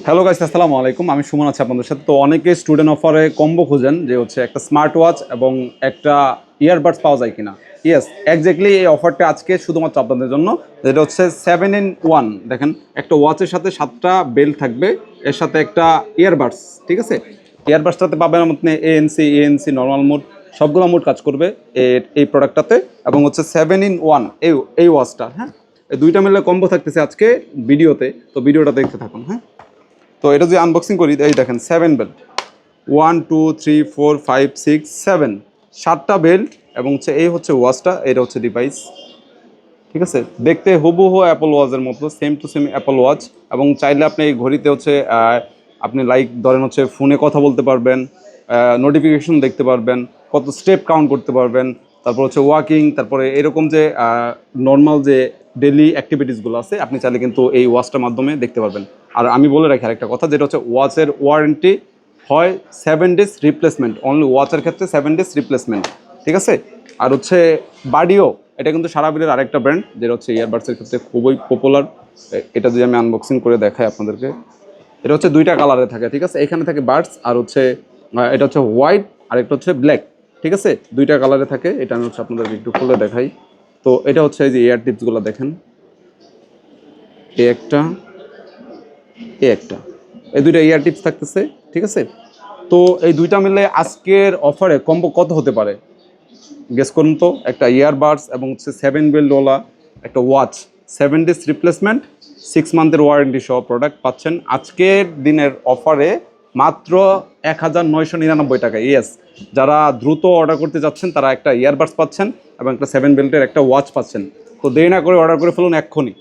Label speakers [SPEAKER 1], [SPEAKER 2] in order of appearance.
[SPEAKER 1] Hello guys, আসসালামু আলাইকুম। আমি সুমন আছি আপনাদের সাথে। তো অনেকে স্টুডেন্ট অফারে কম্বো খোঁজেন যে হচ্ছে একটা স্মার্ট ওয়াচ এবং একটা ইয়ারবাডস পাওয়া যায় কিনা। ইয়েস, এক্স্যাক্টলি এই অফারটা আজকে শুধুমাত্র আপনাদের জন্য, যেটা হচ্ছে 7 in 1। দেখেন, একটা ওয়াচের সাথে 7টা বেল্ট থাকবে, এর সাথে একটা ইয়ারবাডস। ঠিক আছে, ইয়ারবাডসটাতে পাবেন আপনি এএনসি নর্মাল মোড, সবগুলো মোড কাজ করবে এই প্রোডাক্টটাতে। এবং হচ্ছে 7 in 1 এই ওয়াচটা। হ্যাঁ, এই দুইটা মিলে কম্বো থাকতেছে আজকে ভিডিওতে, তো ভিডিওটা দেখতে থাকুন। হ্যাঁ, তো এটা যদি আনবক্সিং করি, এই দেখেন 7 বেল্ট, 1 2 3 4 5 6 7, 7টা বেল্ট। এবং হচ্ছে এই হচ্ছে ওয়াচটা, এটা হচ্ছে ডিভাইস। ঠিক আছে, দেখতে হুবহু অ্যাপল ওয়াচের মতো, same to same Apple watch. এবং চাইলে আপনি এই ঘড়িতে হচ্ছে আপনি লাইক ধরেন হচ্ছে ফোনে কথা বলতে পারবেন, নোটিফিকেশন দেখতে পারবেন, কত স্টেপ কাউন্ট করতে পারবেন, তারপর হচ্ছে ওয়াকিং, তারপরে এরকম যে নর্মাল যে ডেলি অ্যাক্টিভিটিসগুলো আছে আপনি চাইলে কিন্তু এই ওয়াচটার মাধ্যমে দেখতে পারবেন। আর আমি বলে রাখি আরেকটা কথা, যেটা হচ্ছে ওয়াচের ওয়ারেন্টি হয় 7 days রিপ্লেসমেন্ট, অনলি ওয়াচের ক্ষেত্রে 7 days রিপ্লেসমেন্ট। ঠিক আছে, আর হচ্ছে বাডিও, এটা কিন্তু সারাবিলের আরেকটা ব্র্যান্ড, যেটা হচ্ছে ইয়ারবাডসের ক্ষেত্রে খুবই পপুলার। এটা যদি আমি আনবক্সিং করে দেখাই আপনাদেরকে, এটা হচ্ছে দুইটা কালারে থাকে। ঠিক আছে, এখানে থাকে বাডস, আর হচ্ছে এটা হচ্ছে হোয়াইট, আর একটা হচ্ছে ব্ল্যাক। ঠিক আছে, দুইটা কালারে থাকে। এটা আমি হচ্ছে আপনাদেরকে একটু খুলে দেখাই। তো এটা হচ্ছে এই যে এয়ার টিপসগুলো দেখেন, এই একটা, এই দুইটা ইয়ার টিপস থাকতেছে। ঠিক আছে, তো এই দুইটা মিলে আজকের অফারে কম্বো কত হতে পারে গেস করুন তো। একটা ইয়ারবাডস এবং হচ্ছে 7 বেল্টওয়ালা একটা ওয়াচ, 7 days রিপ্লেসমেন্ট, 6 মান্থের ওয়ারেন্টি সহ প্রোডাক্ট পাচ্ছেন আজকের দিনের অফারে মাত্র 1999 টাকা। ইয়েস, যারা দ্রুত অর্ডার করতে যাচ্ছেন তারা একটা ইয়ারবাডস পাচ্ছেন এবং একটা 7 বেল্টের একটা ওয়াচ পাচ্ছেন। তো দেরি না করে অর্ডার করে ফেলুন এক্ষুনি।